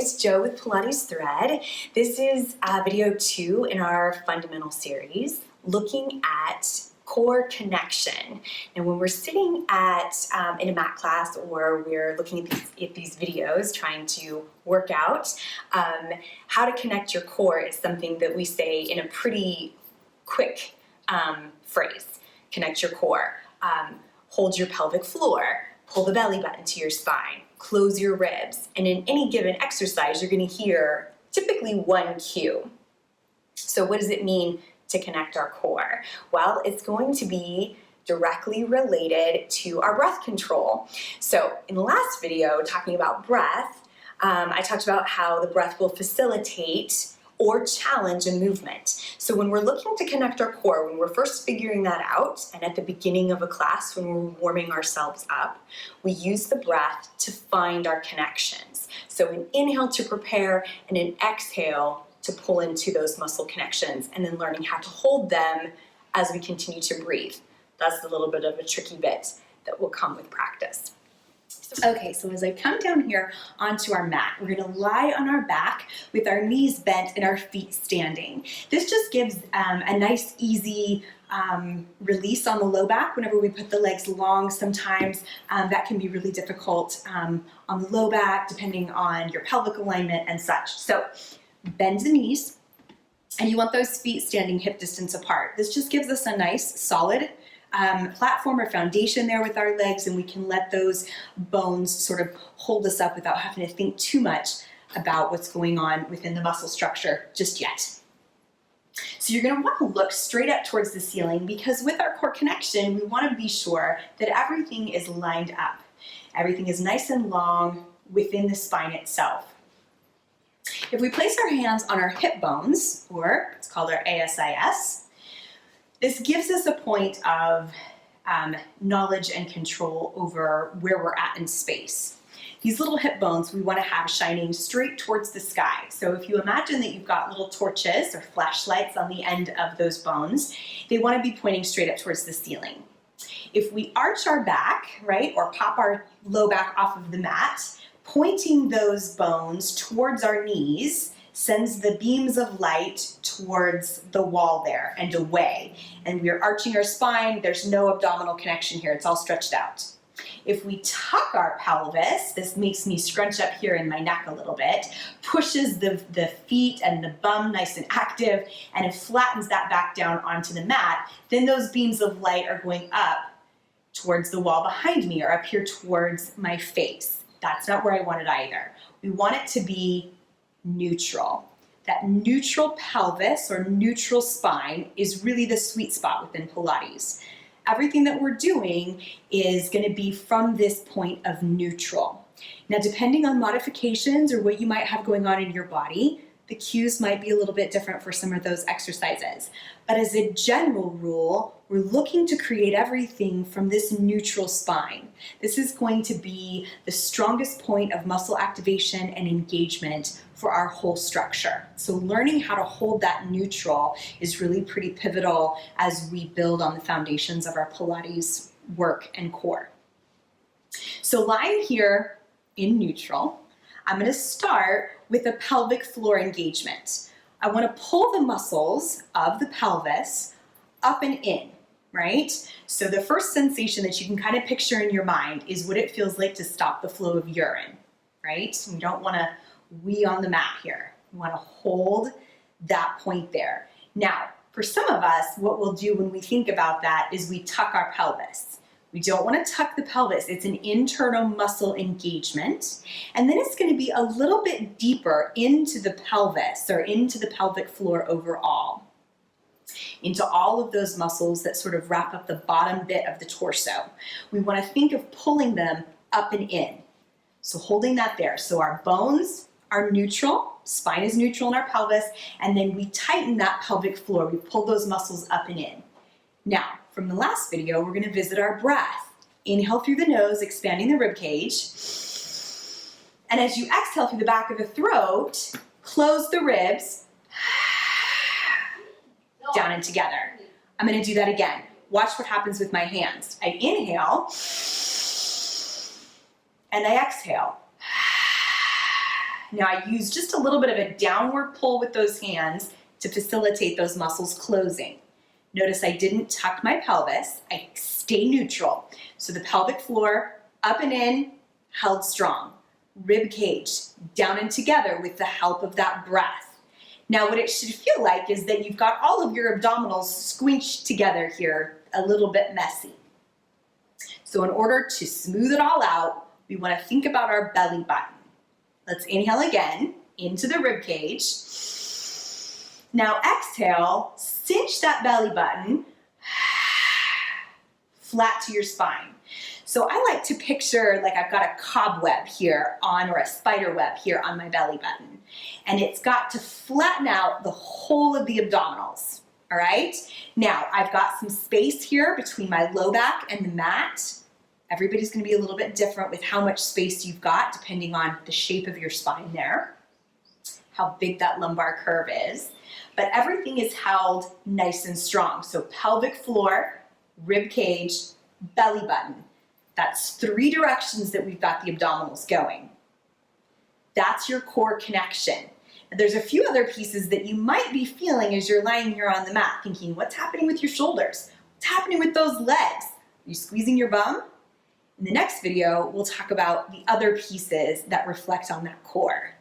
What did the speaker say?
it's Jo with Pilates Thread. This is video 2 in our fundamental series, looking at core connection. And when we're sitting in a mat class or we're looking at these videos trying to work out, how to connect your core is something that we say in a pretty quick phrase. Connect your core. Hold your pelvic floor. Pull the belly button to your spine. Close your ribs. And in any given exercise, you're going to hear typically one cue. So what does it mean to connect our core? Well, it's going to be directly related to our breath control. So in the last video, talking about breath, I talked about how the breath will facilitate or challenge a movement. So when we're looking to connect our core, when we're first figuring that out, and at the beginning of a class, when we're warming ourselves up, we use the breath to find our connections. So an inhale to prepare and an exhale to pull into those muscle connections, and then learning how to hold them as we continue to breathe. That's a little bit of a tricky bit that will come with practice. Okay, so as I come down here onto our mat, we're going to lie on our back with our knees bent and our feet standing. This just gives a nice, easy release on the low back. Whenever we put the legs long, sometimes that can be really difficult on the low back, depending on your pelvic alignment and such. So bend the knees, and you want those feet standing hip distance apart. This just gives us a nice, solid platform or foundation there with our legs, and we can let those bones sort of hold us up without having to think too much about what's going on within the muscle structure just yet. So you're going to want to look straight up towards the ceiling, because with our core connection, we want to be sure that everything is lined up. Everything is nice and long within the spine itself. If we place our hands on our hip bones, or it's called our ASIS, this gives us a point of knowledge and control over where we're at in space. These little hip bones we want to have shining straight towards the sky. So if you imagine that you've got little torches or flashlights on the end of those bones, they want to be pointing straight up towards the ceiling. If we arch our back, right, or pop our low back off of the mat, pointing those bones towards our knees sends the beams of light towards the wall there and away. And we're arching our spine. There's no abdominal connection here. It's all stretched out. If we tuck our pelvis, this makes me scrunch up here in my neck a little bit, pushes the feet and the bum nice and active, and it flattens that back down onto the mat, then those beams of light are going up towards the wall behind me or up here towards my face. That's not where I want it either. We want it to be neutral. That neutral pelvis or neutral spine is really the sweet spot within Pilates. Everything that we're doing is going to be from this point of neutral. Now, depending on modifications or what you might have going on in your body, the cues might be a little bit different for some of those exercises. But as a general rule, we're looking to create everything from this neutral spine. This is going to be the strongest point of muscle activation and engagement for our whole structure. So learning how to hold that neutral is really pretty pivotal as we build on the foundations of our Pilates work and core. So lying here in neutral, I'm going to start with a pelvic floor engagement. I want to pull the muscles of the pelvis up and in, right? So the first sensation that you can kind of picture in your mind is what it feels like to stop the flow of urine, right? We don't want to wee on the mat here. We want to hold that point there. Now, for some of us, what we'll do when we think about that is we tuck our pelvis. We don't want to tuck the pelvis. It's an internal muscle engagement. And then it's going to be a little bit deeper into the pelvis or into the pelvic floor overall, into all of those muscles that sort of wrap up the bottom bit of the torso. We want to think of pulling them up and in. So holding that there. So our bones are neutral, spine is neutral in our pelvis, and then we tighten that pelvic floor. We pull those muscles up and in. Now, from the last video, we're going to visit our breath. Inhale through the nose, expanding the rib cage. And as you exhale through the back of the throat, close the ribs, down and together. I'm going to do that again. Watch what happens with my hands. I inhale, and I exhale. Now I use just a little bit of a downward pull with those hands to facilitate those muscles closing. Notice I didn't tuck my pelvis, I stay neutral. So the pelvic floor, up and in, held strong. Rib cage, down and together with the help of that breath. Now what it should feel like is that you've got all of your abdominals squinched together here, a little bit messy. So in order to smooth it all out, we want to think about our belly button. Let's inhale again into the rib cage. Now exhale, cinch that belly button flat to your spine. So I like to picture like I've got a cobweb here on, or a spider web here on my belly button. And it's got to flatten out the whole of the abdominals, all right? Now I've got some space here between my low back and the mat. Everybody's gonna be a little bit different with how much space you've got depending on the shape of your spine there, how big that lumbar curve is. But everything is held nice and strong. So pelvic floor, rib cage, belly button. That's 3 directions that we've got the abdominals going. That's your core connection. And there's a few other pieces that you might be feeling as you're lying here on the mat, thinking, what's happening with your shoulders? What's happening with those legs? Are you squeezing your bum? In the next video, we'll talk about the other pieces that reflect on that core.